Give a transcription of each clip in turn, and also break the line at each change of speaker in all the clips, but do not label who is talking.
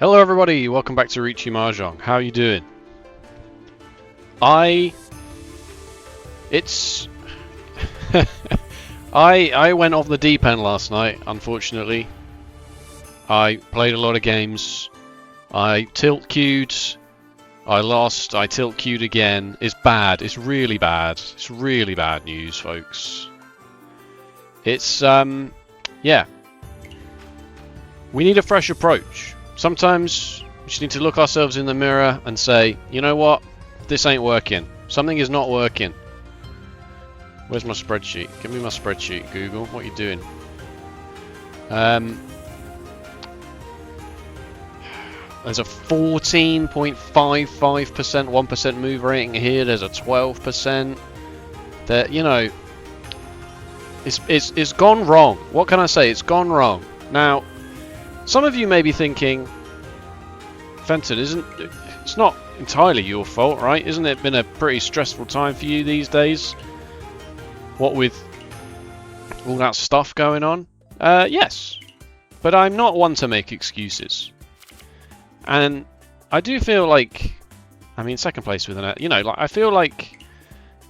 Hello everybody, welcome back to Riichi Mahjong. How are you doing? I went off the deep end last night, unfortunately. I played a lot of games. I tilt queued. I lost. I tilt queued again. It's bad. It's really bad. It's really bad news, folks. It's yeah. We need a fresh approach. Sometimes we just need to look ourselves in the mirror and say, you know what? This ain't working. Something is not working. Where's my spreadsheet? Give me my spreadsheet, Google. What are you doing? There's a 14.55%, 1% move rating here. There's a 12%. That, you know, it's gone wrong. What can I say? It's gone wrong. Now, some of you may be thinking, Fenton, it's not entirely your fault, right? Isn't it been a pretty stressful time for you these days? What with all that stuff going on? Yes. But I'm not one to make excuses. And I do feel like, I mean, second place with an, you know, like I feel like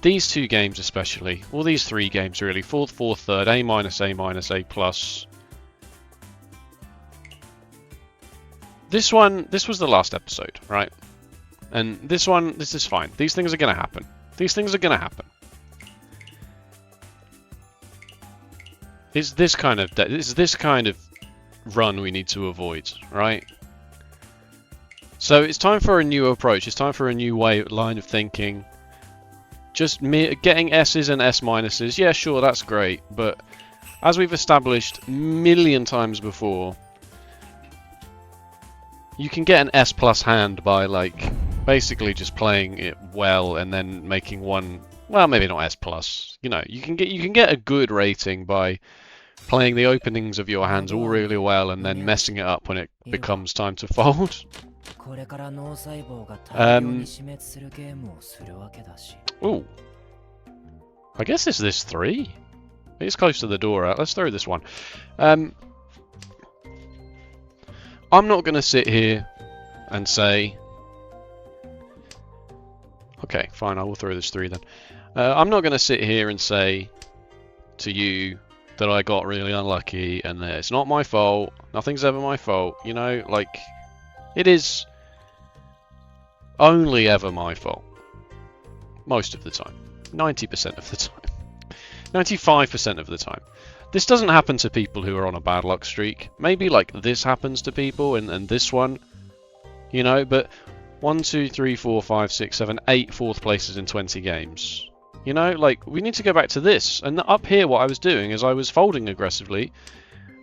these two games especially, well, these three games really, fourth, third, A minus, A minus, A plus. This was the last episode, right? And this is fine. These things are going to happen. These things are going to happen. It's this kind of run we need to avoid, right? So it's time for a new approach. It's time for a new line of thinking. Just getting S's and S minuses. Yeah, sure, that's great. But as we've established a million times before, you can get an S plus hand by like basically just playing it well and then making one. Well, maybe not S plus. You know, you can get a good rating by playing the openings of your hands all really well and then messing it up when it becomes time to fold. Ooh. I guess it's this 3. It's close to the door. Let's throw this one. I'm not going to sit here and say... Okay, fine, I will throw this 3 then. I'm not going to sit here and say to you that I got really unlucky and that it's not my fault. Nothing's ever my fault. You know, like, it is only ever my fault. Most of the time. 90% of the time. 95% of the time. This doesn't happen to people who are on a bad luck streak. Maybe like this happens to people and this one, you know, but 1, 2, 3, 4, 5, 6, 7, 8 fourth places in 20 games. You know, like we need to go back to this. And up here what I was doing is I was folding aggressively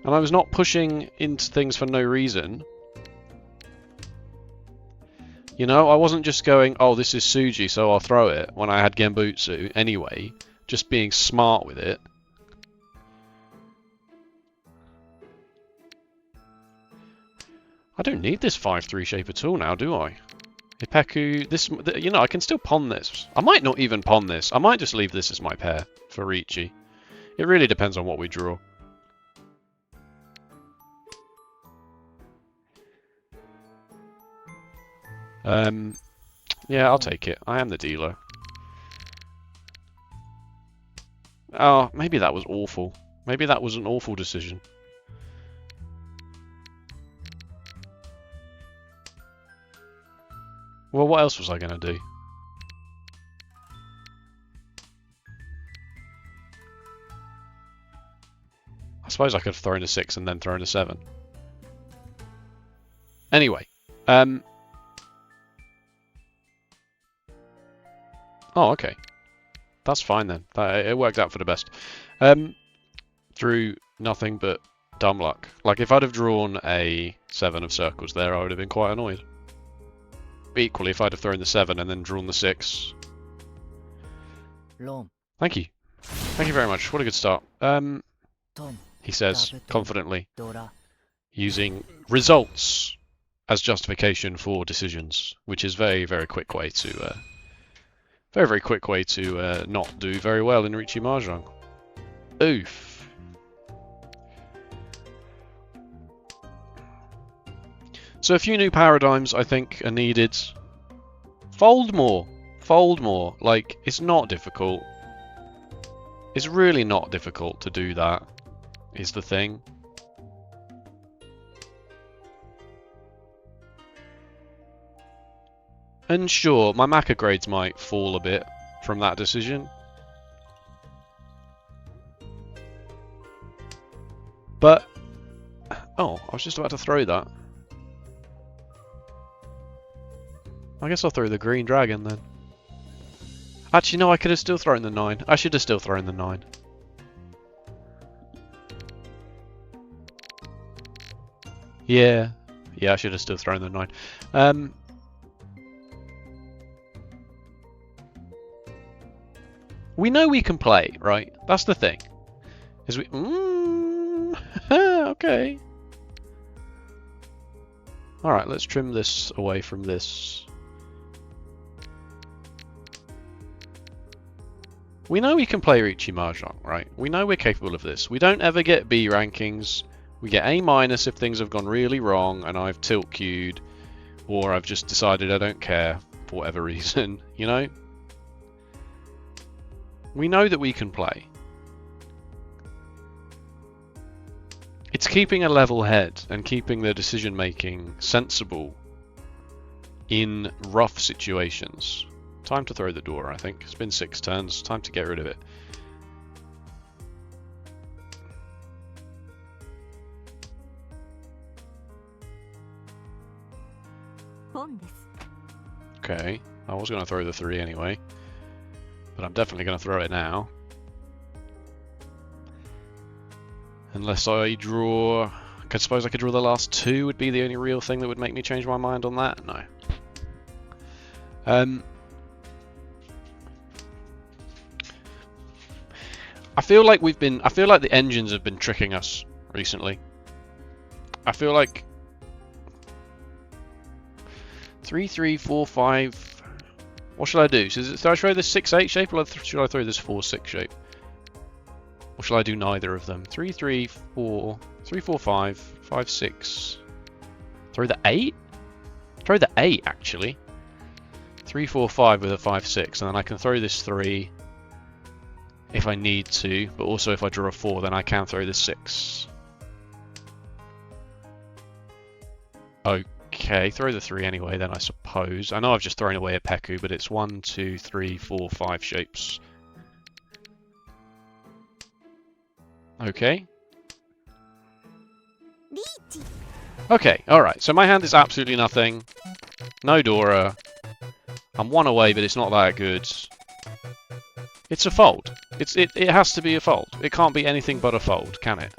and I was not pushing into things for no reason. You know, I wasn't just going, oh, this is Suji, so I'll throw it when I had Genbutsu anyway. Just being smart with it. I don't need this 5-3 shape at all now, do I? Ipeku, this, you know, I can still pawn this. I might not even pawn this. I might just leave this as my pair for Riichi. It really depends on what we draw. Yeah, I'll take it. I am the dealer. Oh, maybe that was awful. Maybe that was an awful decision. Well, what else was I going to do? I suppose I could have thrown a 6 and then thrown a 7. Anyway. Oh, okay. That's fine then. It worked out for the best. Through nothing but dumb luck. Like, if I'd have drawn a 7 of circles there, I would have been quite annoyed. Equally, if I'd have thrown the 7 and then drawn the 6. Thank you. Thank you very much. What a good start. He says, confidently, using results as justification for decisions, which is very, very quick way to... very quick way to not do very well in Riichi Mahjong. Oof. So a few new paradigms, I think, are needed. Fold more. Fold more. Like, it's not difficult. It's really not difficult to do that, is the thing. And sure, my Macca grades might fall a bit from that decision. But... oh, I was just about to throw that. I guess I'll throw the green dragon then. Actually, no, I could have still thrown the 9. I should have still thrown the 9. Yeah. Yeah, I should have still thrown the 9. We know we can play, right? That's the thing. Is we... okay. Alright, let's trim this away from this. We know we can play Riichi Mahjong, right? We know we're capable of this. We don't ever get B rankings. We get A- if things have gone really wrong and I've tilt queued, or I've just decided I don't care for whatever reason, you know? We know that we can play. It's keeping a level head and keeping the decision making sensible in rough situations. Time to throw the door, I think. It's been 6 turns. Time to get rid of it. Okay, I was going to throw the 3 anyway, but I'm definitely going to throw it now. Unless I draw... I suppose I could draw the last 2 would be the only real thing that would make me change my mind on that? No. I feel like the engines have been tricking us recently. I feel like 3, 3, 4, 5. What should I do? Should I throw this 6-8 shape, or should I throw this 4-6 shape? Or shall I do neither of them? 3, 3, 4, 3, 4, 5, 5, 6. Throw the 8? Throw the 8 actually. 3, 4, 5 with a 5, 6, and then I can throw this 3 if I need to, but also if I draw a 4, then I can throw this 6. Okay, throw the 3 anyway then, I suppose. I know I've just thrown away a Peku, but it's 1, 2, 3, 4, 5 shapes. Okay. Okay, alright, so my hand is absolutely nothing. No Dora. I'm 1 away, but it's not that good. It's a fold. It has to be a fold. It can't be anything but a fold, can it?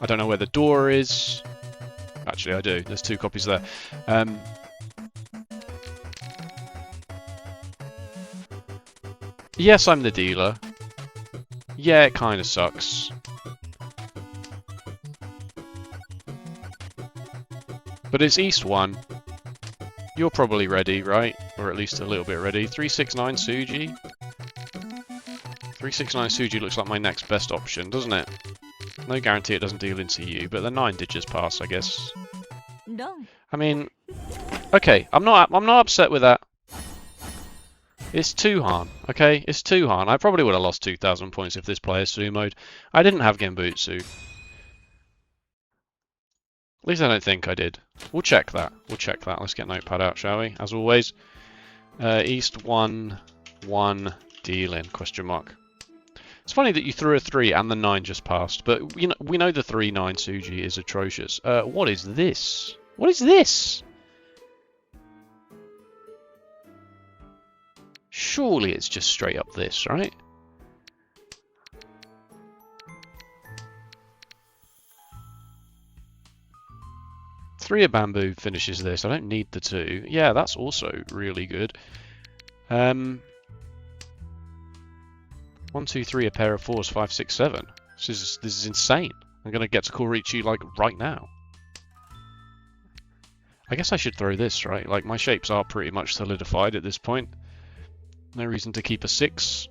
I don't know where the door is. Actually, I do. There's 2 copies there. Yes, I'm the dealer. Yeah, it kind of sucks. But it's East 1. You're probably ready, right? Or at least a little bit ready. 369 Suji. 369 Suji looks like my next best option, doesn't it? No guarantee it doesn't deal into you, but the 9 did just pass, I guess. I mean, okay, I'm not upset with that. It's 2 Han, okay? It's 2 Han. I probably would have lost 2,000 points if this player sumoed. I didn't have Genbutsu. At least I don't think I did. We'll check that. We'll check that. Let's get Notepad out, shall we? As always. East 1, 1, dealing, question mark. It's funny that you threw a 3 and the 9 just passed, but you know, we know the 3-9 Suji is atrocious. What is this? What is this? Surely it's just straight up this, right? Three of bamboo finishes this. I don't need the 2. Yeah, that's also really good. 1, 2, 3, a pair of 4s, 5, 6, 7. This is insane. I'm gonna get to call Riichi like right now. I guess I should throw this, right? Like my shapes are pretty much solidified at this point. No reason to keep a 6.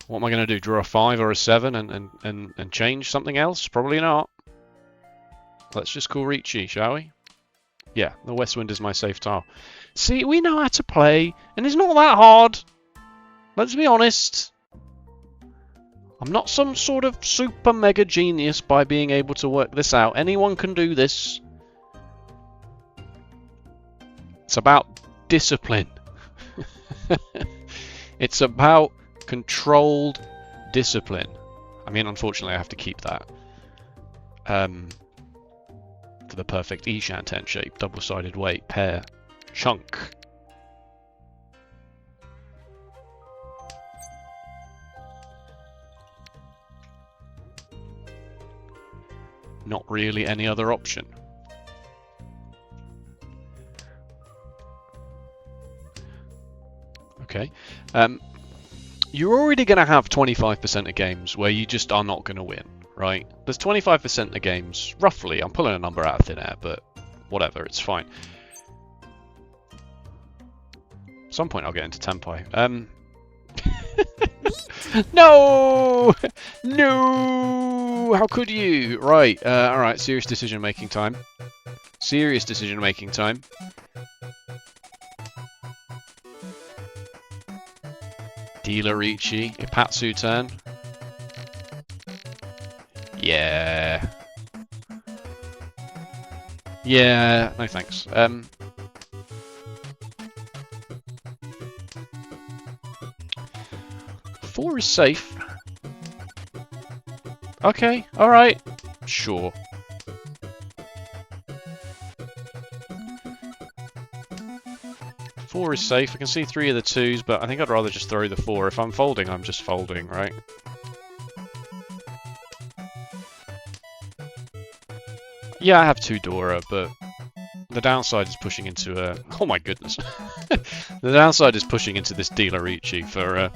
What am I gonna do? Draw a 5 or a 7 and change something else? Probably not. Let's just call Riichi, shall we? Yeah, the west wind is my safe tile. See, we know how to play, and it's not that hard. Let's be honest. I'm not some sort of super mega genius by being able to work this out. Anyone can do this. It's about discipline. It's about controlled discipline. I mean, unfortunately, I have to keep that. For the perfect E shanten shape, double-sided weight, pair, chunk. Not really any other option. Okay. You're already going to have 25% of games where you just are not going to win, right? There's 25% of games, roughly. I'm pulling a number out of thin air, but whatever, it's fine. At some point I'll get into Tenpai. No! No! How could you? Right, alright, serious decision making time. Serious decision making time. Dealer Riichi, Ipatsu turn. Yeah. Yeah, no thanks. 4 is safe. Okay, alright. Sure. Four is safe. I can see 3 of the 2s, but I think I'd rather just throw the 4. If I'm folding, I'm just folding, right? Yeah, I have 2 Dora, but the downside is pushing into a... Oh my goodness. The downside is pushing into this Dealer Riichi for...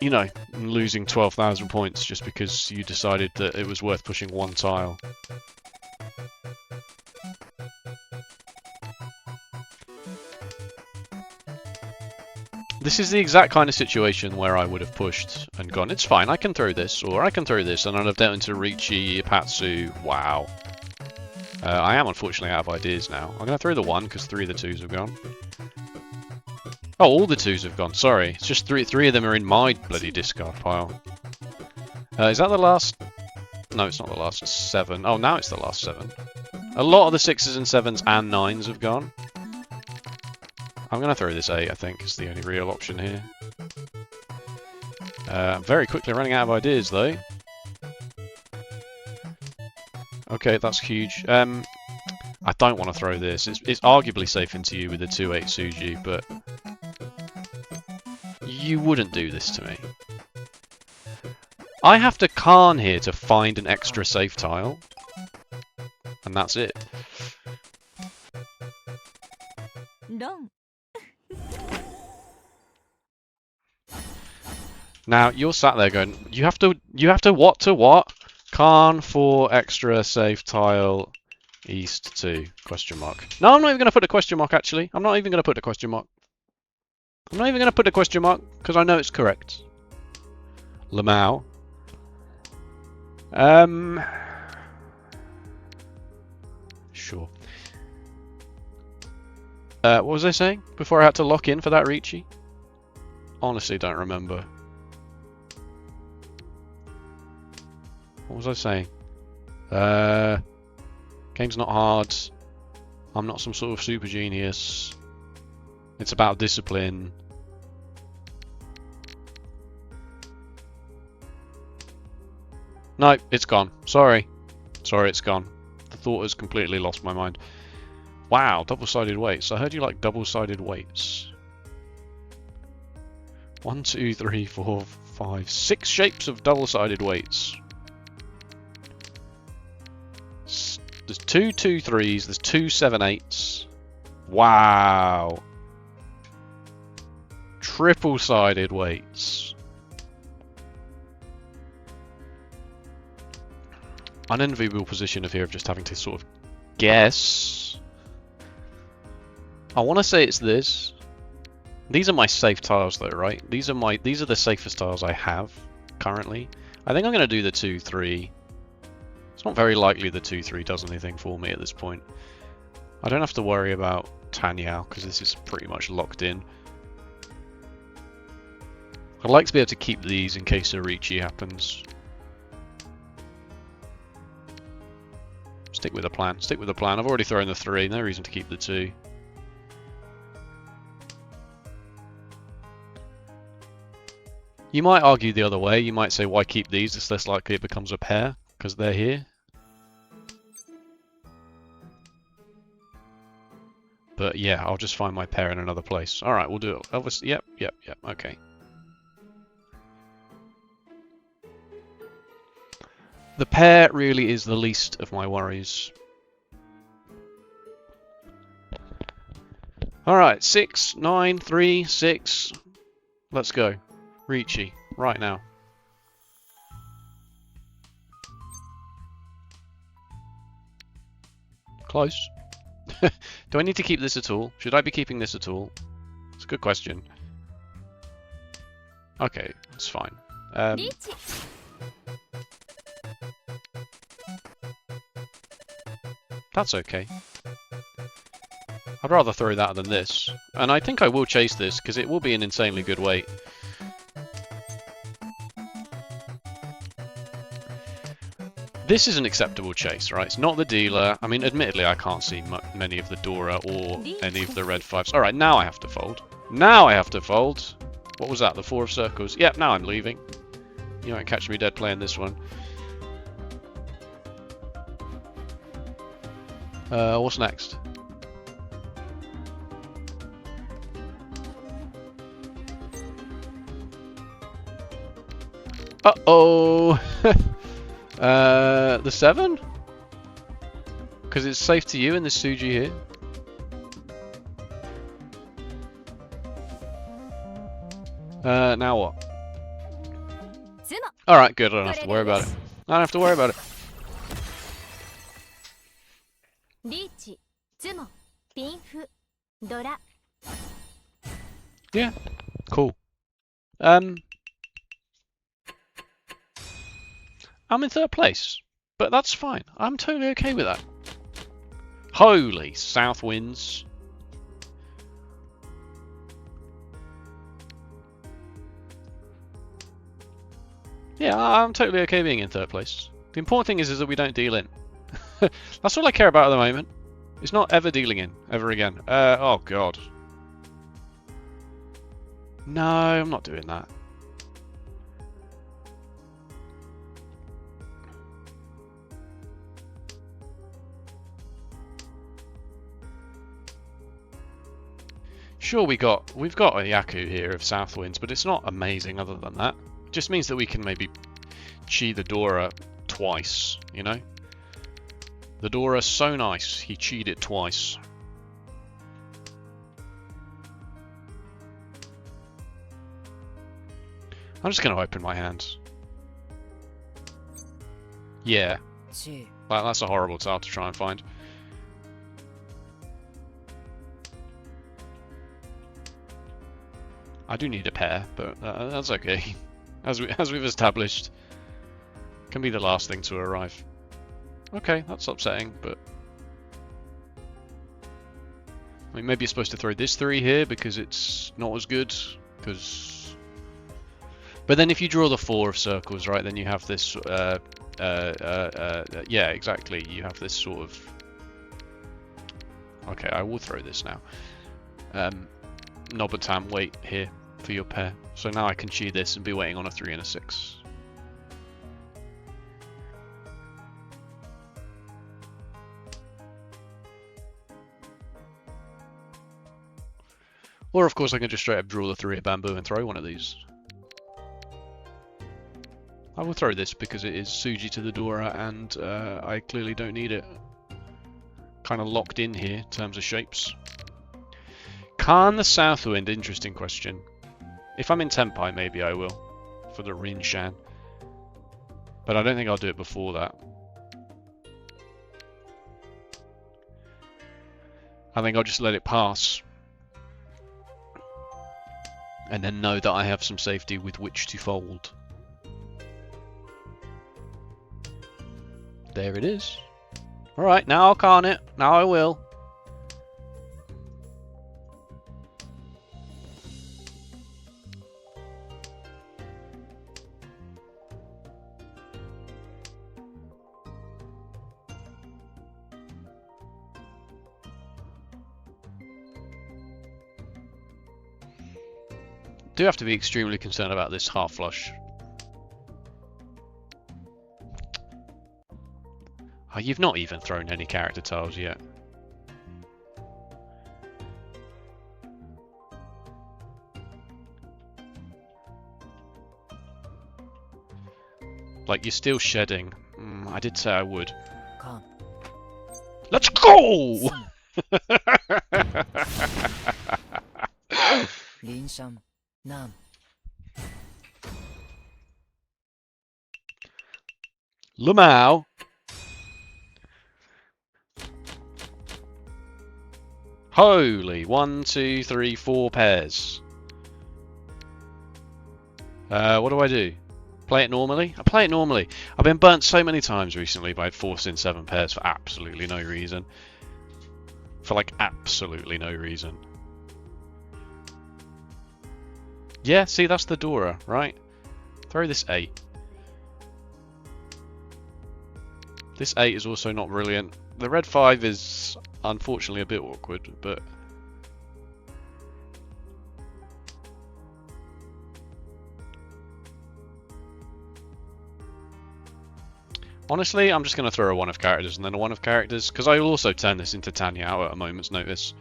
You know, losing 12,000 points just because you decided that it was worth pushing 1 tile. This is the exact kind of situation where I would have pushed and gone, it's fine, I can throw this, or I can throw this, and I'd have dealt into Riichi, Ipatsu, wow. I am unfortunately out of ideas now. I'm going to throw the 1 because 3 of the 2s have gone. Oh, all the 2s have gone, sorry. It's just 3 of them are in my bloody discard pile. Is that the last? No, it's not the last, it's 7. Oh, now it's the last 7. A lot of the 6s and 7s and 9s have gone. I'm going to throw this 8, I think, is the only real option here. I'm very quickly running out of ideas, though. Okay, that's huge. I don't want to throw this. It's arguably safe into you with the 2-8 Suji, but... You wouldn't do this to me. I have to Khan here to find an extra safe tile. And that's it.
No.
Now, you're sat there going, you have to what to what? Khan for extra safe tile east 2, question mark. No, I'm not even going to put a question mark, actually. I'm not even going to put a question mark. I'm not even going to put a question mark, because I know it's correct. Lamau. Sure. What was I saying before I had to lock in for that Riichi? Honestly, don't remember. What was I saying? Game's not hard. I'm not some sort of super genius. It's about discipline. No, it's gone. Sorry. Sorry, it's gone. The thought has completely lost my mind. Wow, double-sided weights. I heard you like double-sided weights. 1, 2, 3, 4, 5, 6 shapes of double-sided weights. There's 2 2-3s, there's 2 7-8s. Wow. Triple-sided weights. Unenviable position of here of just having to sort of guess. I want to say it's this. These are my safe tiles though, right? These are the safest tiles I have currently. I think I'm going to do the 2-3. It's not very likely the 2-3 does anything for me at this point. I don't have to worry about Tanyao because this is pretty much locked in. I'd like to be able to keep these in case a Riichi happens. Stick with the plan. Stick with the plan. I've already thrown the 3. No reason to keep the 2. You might argue the other way. You might say, why keep these? It's less likely it becomes a pair because they're here. But yeah, I'll just find my pair in another place. Alright, we'll do it. Elvis, yep, okay. The pair really is the least of my worries. Alright, 6, 9, 3, 6. Let's go. Riichi, right now. Close. Do I need to keep this at all? Should I be keeping this at all? It's a good question. Okay, that's fine. That's okay. I'd rather throw that than this. And I think I will chase this, because it will be an insanely good weight. This is an acceptable chase, right? It's not the dealer. I mean, admittedly, I can't see many of the Dora or any of the red 5s. Alright, now I have to fold. Now I have to fold. What was that? The 4 of circles? Yep, now I'm leaving. You won't catch me dead playing this one. What's next? Uh-oh! The 7? Because it's safe to you in this Suji here. Now what? Alright, good, I don't have to worry about it. I don't have to worry about it. Yeah, cool. I'm in 3rd place, but that's fine. I'm totally okay with that. Holy south winds. Yeah, I'm totally okay being in 3rd place. The important thing is that we don't deal in. That's all I care about at the moment. It's not ever dealing in, ever again. Oh god. No, I'm not doing that. Sure, we've got a Yaku here of South Winds, but it's not amazing other than that. It just means that we can maybe chi the Dora twice, you know? The Dora's so nice, he chi'd it twice. I'm just going to open my hands. Yeah. Well, that's a horrible tile to try and find. I do need a pair, but that's okay. As we've established, can be the last thing to arrive. Okay, that's upsetting, but I mean, maybe you're supposed to throw this 3 here because it's not as good. But then if you draw the 4 of circles, right, then you have this. Yeah, exactly. You have this sort of. Okay, I will throw this now. Nobutam, wait here for your pair. So now I can chi this and be waiting on a 3 and a 6. Or of course I can just straight up draw the 3 of bamboo and throw one of these. I will throw this because it is Suji to the Dora and I clearly don't need it. Kind of locked in here in terms of shapes. Can the South Wind? Interesting question. If I'm in Tenpai, maybe I will. For the Rinshan. But I don't think I'll do it before that. I think I'll just let it pass. And then know that I have some safety with which to fold. There it is. Alright, now I'll con it. Now I will. Do have to be extremely concerned about this half flush. Oh, you've not even thrown any character tiles yet. Like, you're still shedding. I did say I would.
Come.
Let's go!
Linsham. Nam.
Lumao. Holy, 1, 2, 3, 4 pairs. What do I do? Play it normally? I play it normally. I've been burnt so many times recently by forcing 7 pairs for absolutely no reason. For like absolutely no reason. Yeah, see, that's the Dora, right? Throw this 8. This 8 is also not brilliant. The red 5 is unfortunately a bit awkward, but... honestly, I'm just going to throw a 1 of characters and then a 1 of characters, because I will also turn this into Tanyao at a moment's notice.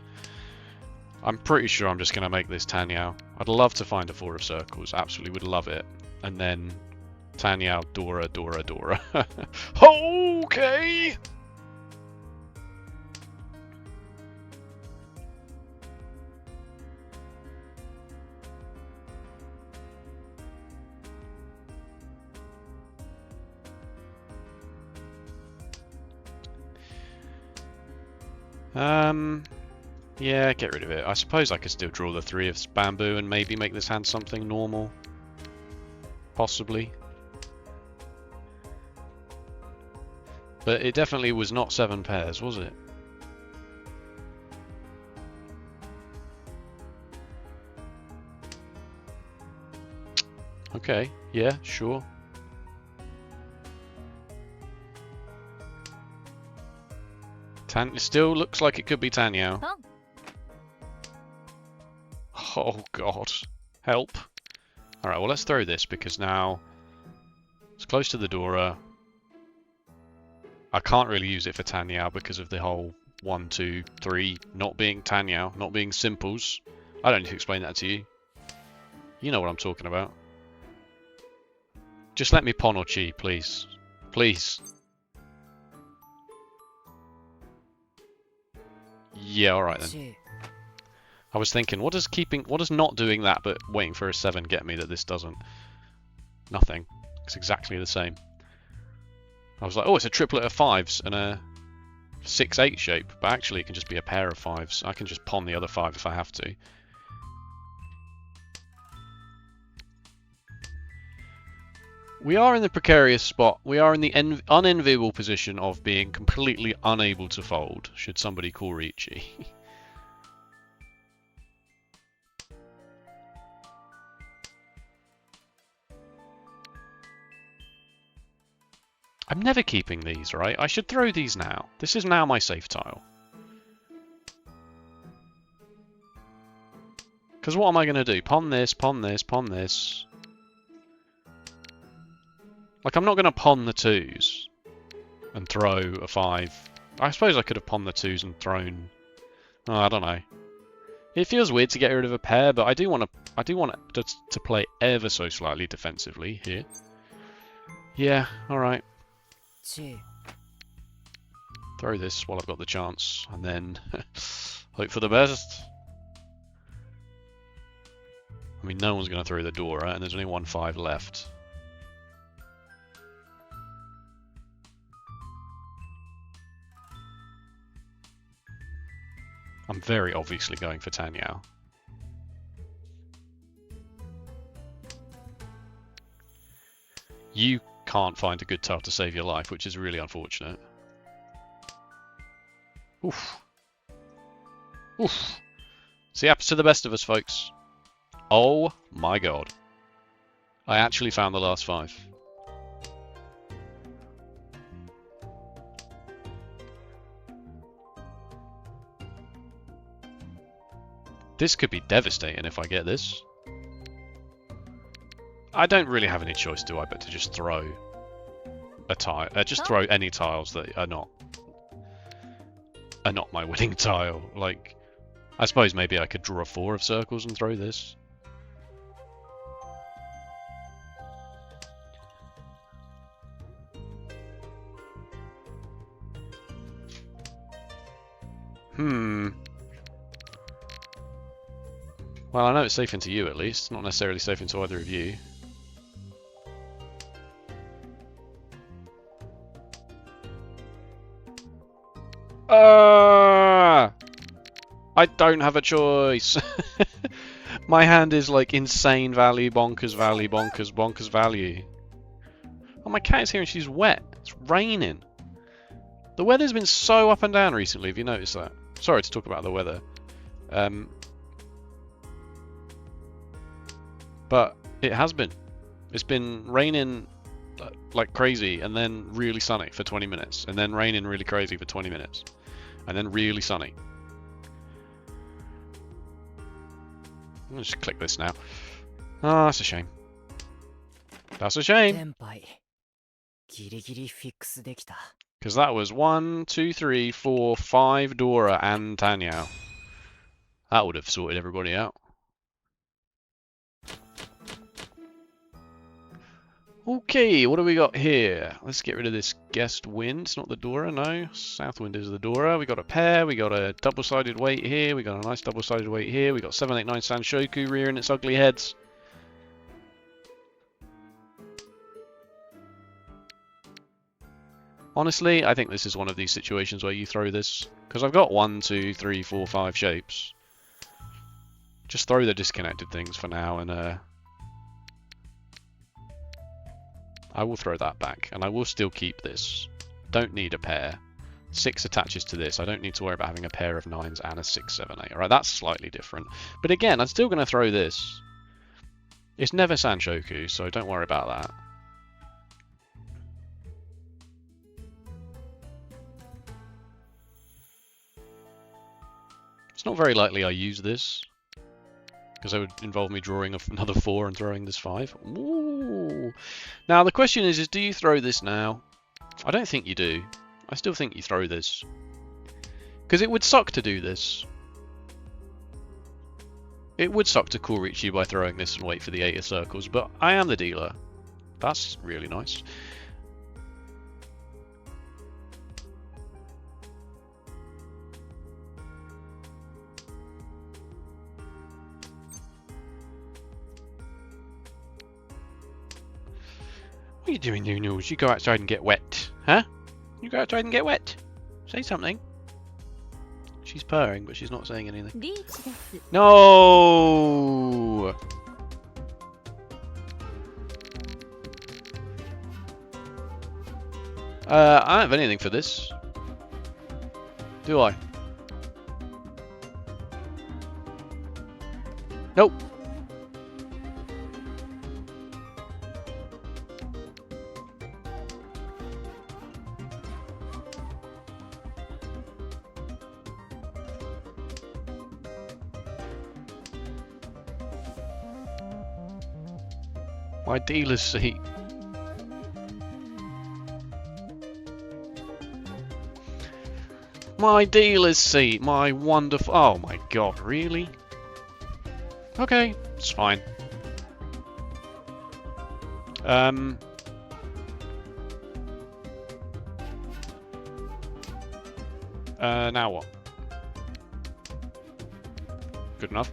I'm pretty sure I'm just going to make this Tanyao. I'd love to find a 4 of circles, absolutely would love it. And then Tanyao, Dora, Dora, Dora. Okay! Yeah, get rid of it. I suppose I could still draw the 3 of bamboo and maybe make this hand something normal. Possibly. But it definitely was not 7 pairs, was it? Okay, yeah, sure. It still looks like it could be Tanyao.
Oh.
Oh god. Help. Alright, well let's throw this because now it's close to the Dora. I can't really use it for Tanyao because of the whole 1, 2, 3 not being Tanyao, not being simples. I don't need to explain that to you. You know what I'm talking about. Just let me pawn or chi, please. Please. Yeah, alright then. I was thinking, what does not doing that but waiting for a 7 get me that this doesn't? Nothing. It's exactly the same. I was like, oh, it's a triplet of 5s and a 6-8 shape, but actually it can just be a pair of 5s. I can just pawn the other 5 if I have to. We are in the precarious spot. We are in the unenviable position of being completely unable to fold, should somebody call Riichi. I'm never keeping these, right? I should throw these now. This is now my safe tile. Because what am I going to do? Pawn this, pawn this, pawn this. Like, I'm not going to pawn the 2s and throw a 5. I suppose I could have pawned the 2s and thrown... oh, I don't know. It feels weird to get rid of a pair, but I do want to play ever so slightly defensively here. Yeah, alright. Throw this while I've got the chance, and then hope for the best. I mean, no one's going to throw the Dora, and there's only 1 5 left. I'm very obviously going for Tanyao. You can't find a good tile to save your life, which is really unfortunate. Oof. Oof. See, happens to the best of us, folks. Oh my god. I actually found the last 5. This could be devastating if I get this. I don't really have any choice, do I, but to just throw a tile. Just throw any tiles that are not my winning tile. Like, I suppose maybe I could draw 4 of circles and throw this. Well, I know it's safe into you at least, not necessarily safe into either of you. I don't have a choice. My hand is like insane value, bonkers value, bonkers, bonkers value. Oh, my cat is here and she's wet. It's raining. The weather's been so up and down recently, have you noticed that? Sorry to talk about the weather. But it has been. It's been raining like crazy and then really sunny for 20 minutes. And then raining really crazy for 20 minutes. And then really sunny. I'll just click this now. Oh, that's a shame. That's a shame.
ギリギリフィックスできた。
Because that was 1, 2, 3, 4, 5 Dora and Tanyao. That would have sorted everybody out. Okay, what do we got here? Let's get rid of this guest wind. It's not the Dora, no. South wind is the Dora. We got a pair. We got a double-sided weight here. We got a nice double-sided weight here. We got 7, 8, 9 Sanshoku rearing its ugly heads. Honestly, I think this is one of these situations where you throw this. Because I've got 1, 2, 3, 4, 5 shapes. Just throw the disconnected things for now and I will throw that back, and I will still keep this. Don't need a pair. 6 attaches to this. I don't need to worry about having a pair of 9s and a 6, 7, 8. Alright, that's slightly different. But again, I'm still going to throw this. It's never Sanshoku, so don't worry about that. It's not very likely I use this. Because that would involve me drawing another 4 and throwing this 5. Ooh. Now the question is do you throw this now? I don't think you do. I still think you throw this. Because it would suck to do this. It would suck to call Riichi by throwing this and wait for the 8 of circles, but I am the dealer. That's really nice. What are you doing, Noodles? You go outside and get wet. Huh? You go outside and get wet. Say something. She's purring, but she's not saying anything. No! I don't have anything for this. Do I? Nope. My dealer's seat. My dealer's seat. My wonderful... Oh my god, really? Okay, it's fine. Now what? Good enough.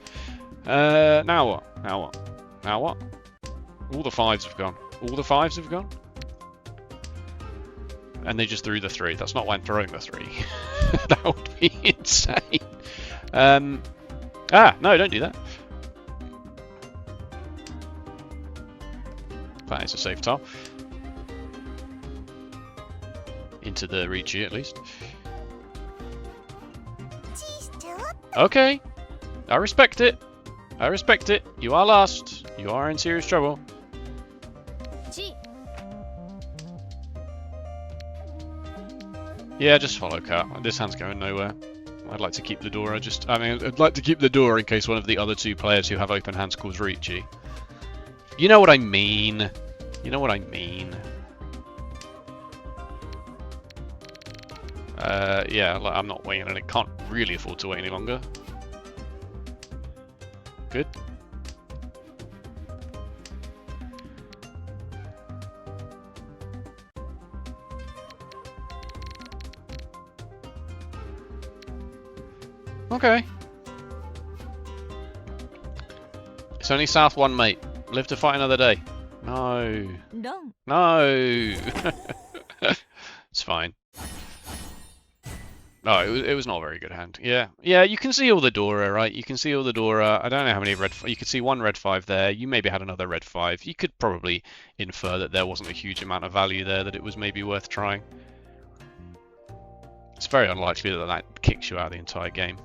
Now what? Now what? Now what? All the 5s have gone. All the 5s have gone? And they just threw the 3. That's not why I'm throwing the 3. That would be insane. No, don't do that. That is a safe tile. into the Riichi at least. Okay, I respect it. I respect it. You are lost. You are in serious trouble. Yeah, just follow Cat. This hand's going nowhere. I'd like to keep the door. I'd like to keep the door in case one of the other two players who have open hands calls Riichi. You know what I mean. You know what I mean. Yeah, like, I'm not waiting, and it can't really afford to wait any longer. Good. Okay. It's only South 1, mate. Live to fight another day. No. No. It's fine. No, it was not a very good hand. Yeah. Yeah, you can see all the Dora, right? You can see all the Dora. I don't know how many red... You could see one red 5 there. You maybe had another red 5. You could probably infer that there wasn't a huge amount of value there, that it was maybe worth trying. It's very unlikely that that kicks you out of the entire game.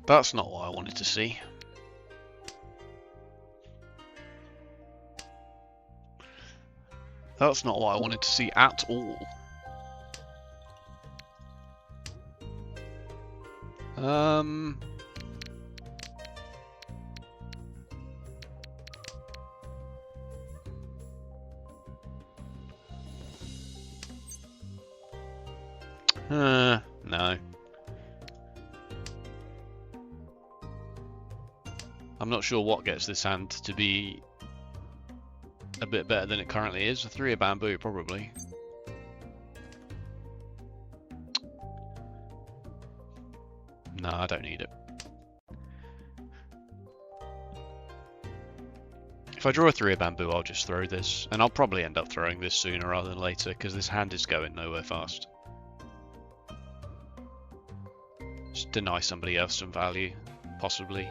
That's not what I wanted to see. That's not what I wanted to see at all. No. I'm not sure what gets this hand to be a bit better than it currently is. A 3 of bamboo, probably. No, I don't need it. If I draw a 3 of bamboo, I'll just throw this. And I'll probably end up throwing this sooner rather than later, because this hand is going nowhere fast. Just deny somebody else some value, possibly.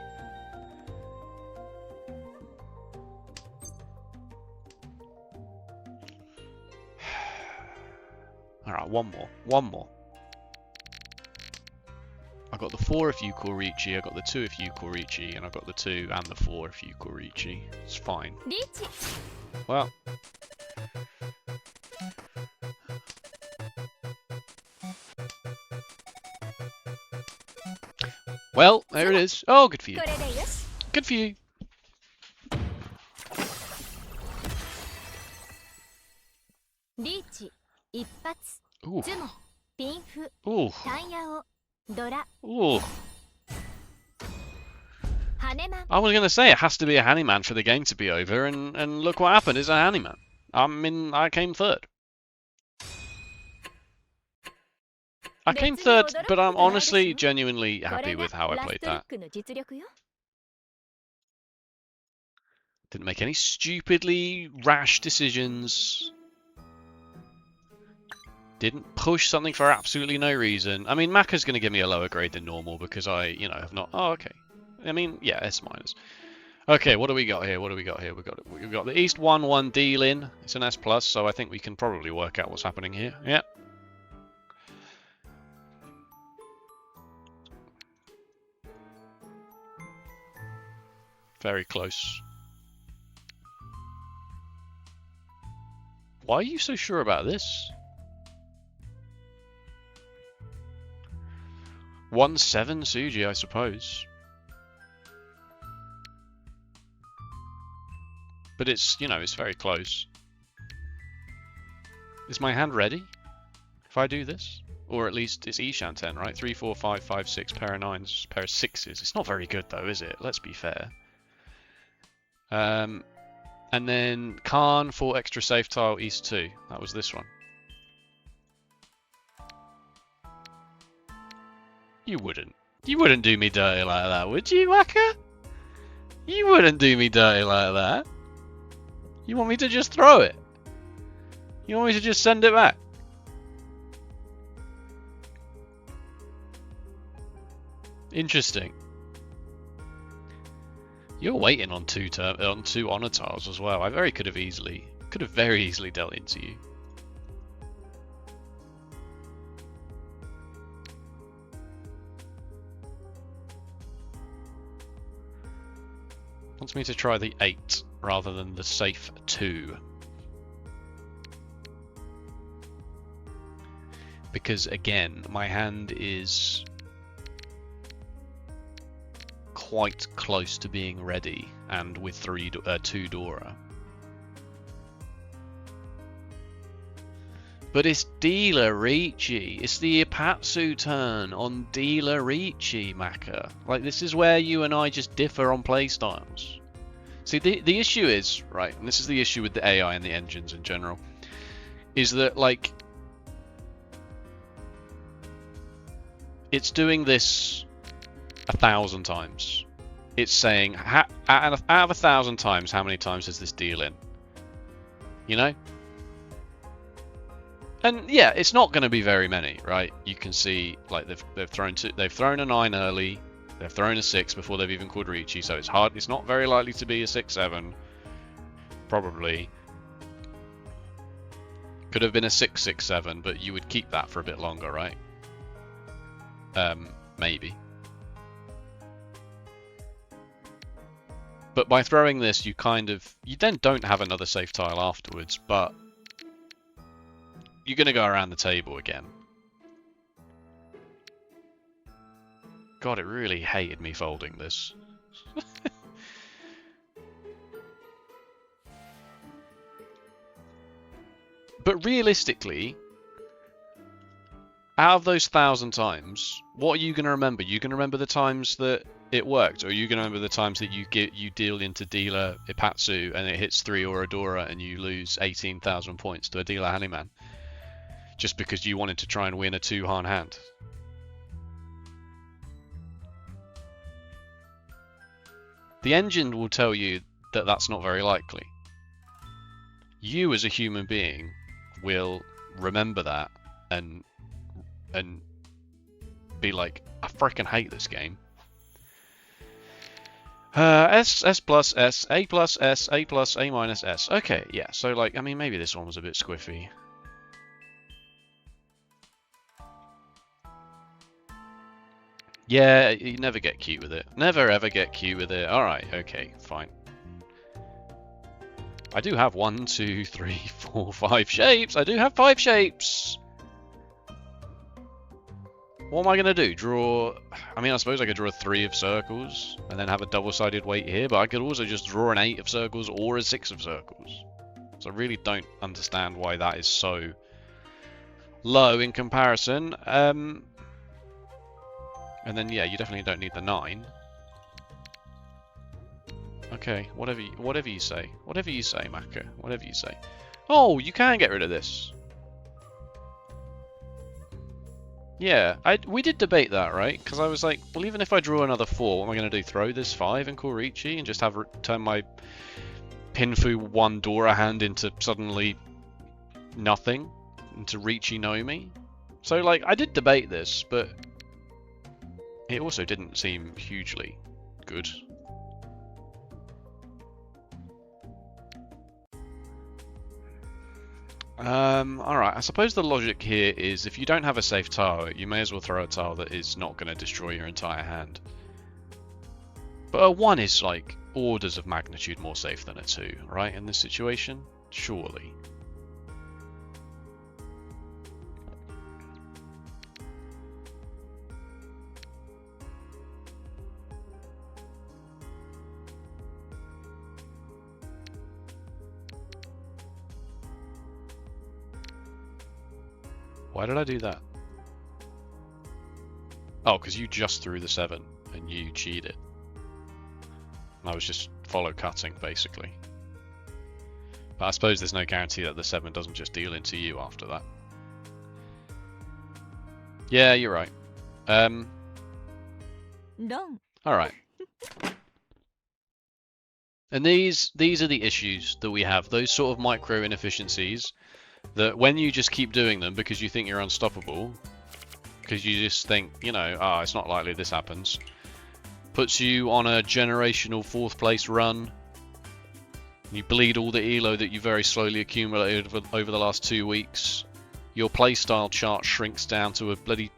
Alright, one more. I got the 4 if you call Riichi, I got the 2 if you call Riichi, and I got the 2 and the 4 if you call Riichi. It's fine. Well. Well, there it is. Oh, good for you. Good for you. Ooh. Ooh. Ooh. I was going to say it has to be a Handyman for the game to be over, and look what happened. It's a Handyman. I came third. I came third, but I'm honestly, genuinely happy with how I played that. Didn't make any stupidly rash decisions. Didn't push something for absolutely no reason. I mean, Maka's going to give me a lower grade than normal because I, have not... Oh, okay. I mean, yeah, S-. Okay, what do we got here? We've got the East 1-1 deal in. It's an S+, so I think we can probably work out what's happening here. Yeah. Very close. Why are you so sure about this? 1-7 Suji, I suppose. But it's, it's very close. Is my hand ready if I do this? Or at least it's Ishan 10, right? 3, 4, 5, 5, 6, pair of 9s, pair of 6s. It's not very good though, is it? Let's be fair. And then Khan for extra safe tile East 2. That was this one. You wouldn't. You wouldn't do me dirty like that, would you, Maka? You wouldn't do me dirty like that. You want me to just throw it? You want me to just send it back? Interesting. You're waiting on two honor tiles as well. I could have very easily dealt into you. Wants me to try the 8 rather than the safe 2. Because again, my hand is quite close to being ready, and with 2 Dora. But it's dealer Riichi. It's the Ipatsu turn on dealer Riichi, Maka. Like, this is where you and I just differ on playstyles. See, the issue is, right, and this is the issue with the AI and the engines in general, is that, like, it's doing this 1,000 times. It's saying, out of 1,000 times, how many times does this deal in? You know? And yeah, it's not going to be very many, right? You can see, like, they've thrown a 9 early, they've thrown a 6 before they've even called Riichi, so it's not very likely to be a 6-7, probably. Could have been a 6-6-7, but you would keep that for a bit longer, right? Maybe. But by throwing this, you then don't have another safe tile afterwards, but you're going to go around the table again. God, it really hated me folding this. But realistically, out of those 1,000 times, what are you going to remember? You going to remember the times that it worked, or are you going to remember the times that you deal into dealer Ipatsu and it hits 3 or a Dora and you lose 18,000 points to a dealer Handyman? Just because you wanted to try and win a 2-Han hand. The engine will tell you that that's not very likely. You as a human being will remember that and be like, I freaking hate this game. S plus S, A plus S, A plus A minus S. Okay, yeah, so like, I mean, maybe this one was a bit squiffy. Yeah, you never get cute with it. Never ever get cute with it. Alright, okay, fine. I do have 1, 2, 3, 4, 5 shapes. I do have 5 shapes. What am I going to do? Draw... I mean, I suppose I could draw 3 of circles and then have a double-sided weight here, but I could also just draw an 8 of circles or a 6 of circles. So I really don't understand why that is so low in comparison. And then, yeah, you definitely don't need the 9. Okay, whatever you say. Whatever you say, Maka. Whatever you say. Oh, you can get rid of this. Yeah, we did debate that, right? Because I was like, well, even if I draw another 4, what am I going to do? Throw this 5 and call Riichi and just turn my Pinfu 1 Dora hand into suddenly nothing? Into Riichi Nomi? So, like, I did debate this, but it also didn't seem hugely good. Alright, I suppose the logic here is if you don't have a safe tile, you may as well throw a tile that is not going to destroy your entire hand. But a 1 is like orders of magnitude more safe than a 2, right, in this situation? Surely. Why did I do that? Oh, because you just threw the 7 and you cheated. And I was just follow cutting, basically. But I suppose there's no guarantee that the 7 doesn't just deal into you after that. Yeah, you're right. Alright. And these are the issues that we have. Those sort of micro inefficiencies that when you just keep doing them because you think you're unstoppable, because you just think, you know, ah, it's not likely this happens. Puts you on a generational 4th place run. You bleed all the elo that you very slowly accumulated over the last 2 weeks. Your playstyle chart shrinks down to a bloody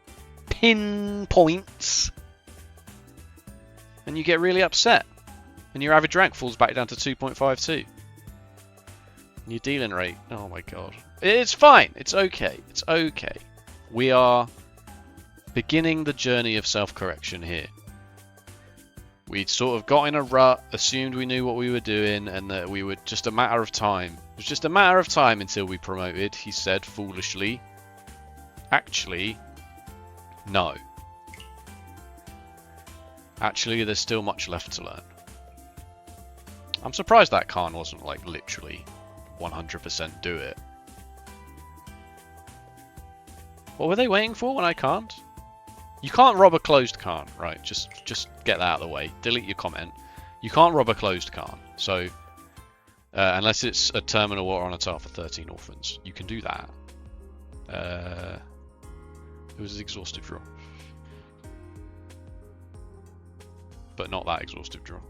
pinpoint. And you get really upset. And your average rank falls back down to 2.52. And your dealing rate, oh my god. It's fine. It's okay. It's okay. We are beginning the journey of self-correction here. We'd sort of got in a rut, assumed we knew what we were doing, and that we were just a matter of time. It was just a matter of time until we promoted, he said foolishly. Actually, no. Actually, there's still much left to learn. I'm surprised that Khan wasn't like literally 100% do it. What were they waiting for when I can't? You can't rob a closed Khan, right? Just get that out of the way. Delete your comment. You can't rob a closed Khan. So, unless it's a terminal or on a tile for 13 orphans, you can do that. It was an exhaustive draw. But not that exhaustive draw.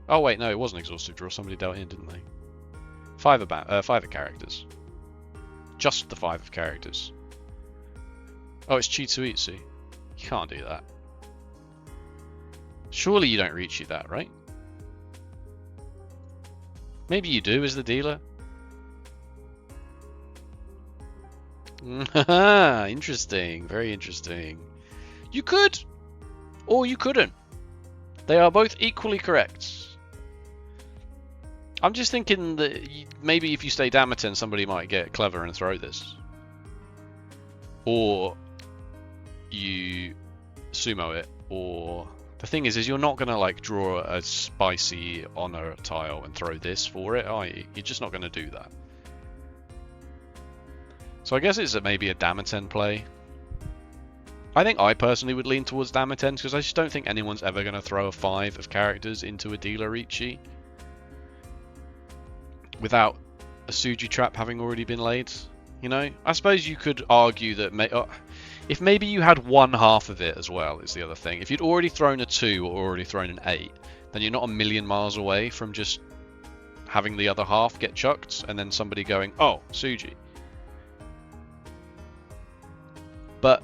Oh wait, no, it was an exhaustive draw. Somebody dealt in, didn't they? 5 of characters. Just the 5 of characters. Oh, it's Chitsuitsu. You can't do that. Surely you don't Riichi that, right? Maybe you do as the dealer. Interesting. Very interesting. You could. Or you couldn't. They are both equally correct. I'm just thinking that maybe if you stay Damaten, somebody might get clever and throw this. Or you sumo it, or the thing is you're not gonna like draw a spicy honor tile and throw this for it, are you? You're just not gonna do that. So I guess it's maybe a Damaten play. I think I personally would lean towards Damaten because I just don't think anyone's ever gonna throw a 5 of characters into a dealer Riichi without a Suji trap having already been laid. You know, I suppose you could argue that if maybe you had one half of it as well is the other thing. If you'd already thrown a 2 or already thrown an 8, then you're not a million miles away from just having the other half get chucked and then somebody going, oh, Suji. But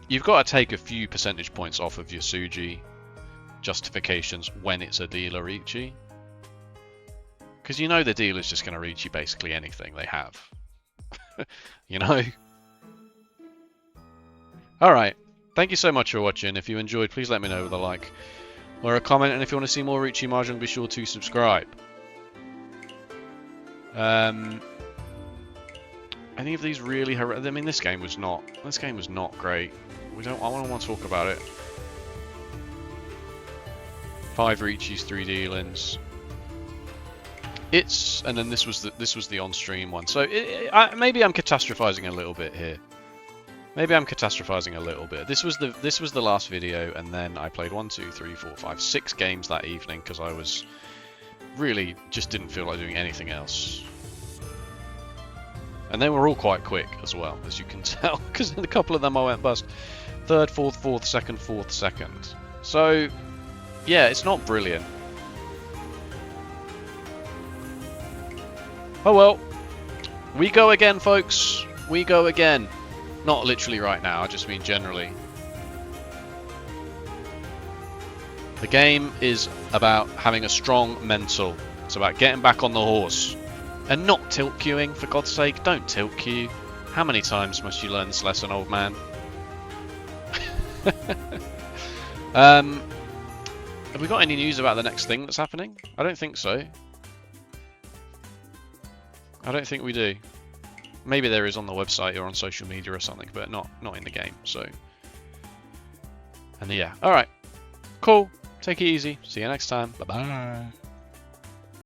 you've got to take a few percentage points off of your Suji justifications when it's a dealer Riichi. Because you know the dealer's just going to Riichi basically anything they have. You know? Alright, thank you so much for watching. If you enjoyed, please let me know with a like or a comment. And if you want to see more Riichi Mahjong, be sure to subscribe. Any of these really I mean, this game was not great. I want to talk about it. 5 Riichis, 3 dealings. And then this was the on-stream one. So maybe I'm catastrophizing a little bit here. Maybe I'm catastrophizing a little bit. This was the last video, and then I played 1, 2, 3, 4, 5, 6 games that evening because I was really just didn't feel like doing anything else. And they were all quite quick as well, as you can tell, because in a couple of them I went bust. 3rd, 4th, 4th, 2nd, 4th, 2nd. So yeah, it's not brilliant. Oh well, we go again, folks. We go again. Not literally right now, I just mean generally. The game is about having a strong mental. It's about getting back on the horse. And not tilt queuing, for God's sake. Don't tilt queue. How many times must you learn this lesson, old man? Have we got any news about the next thing that's happening? I don't think so. I don't think we do. Maybe there is on the website or on social media or something, but not in the game. So, and yeah, all right, cool. Take it easy. See you next time. Bye bye.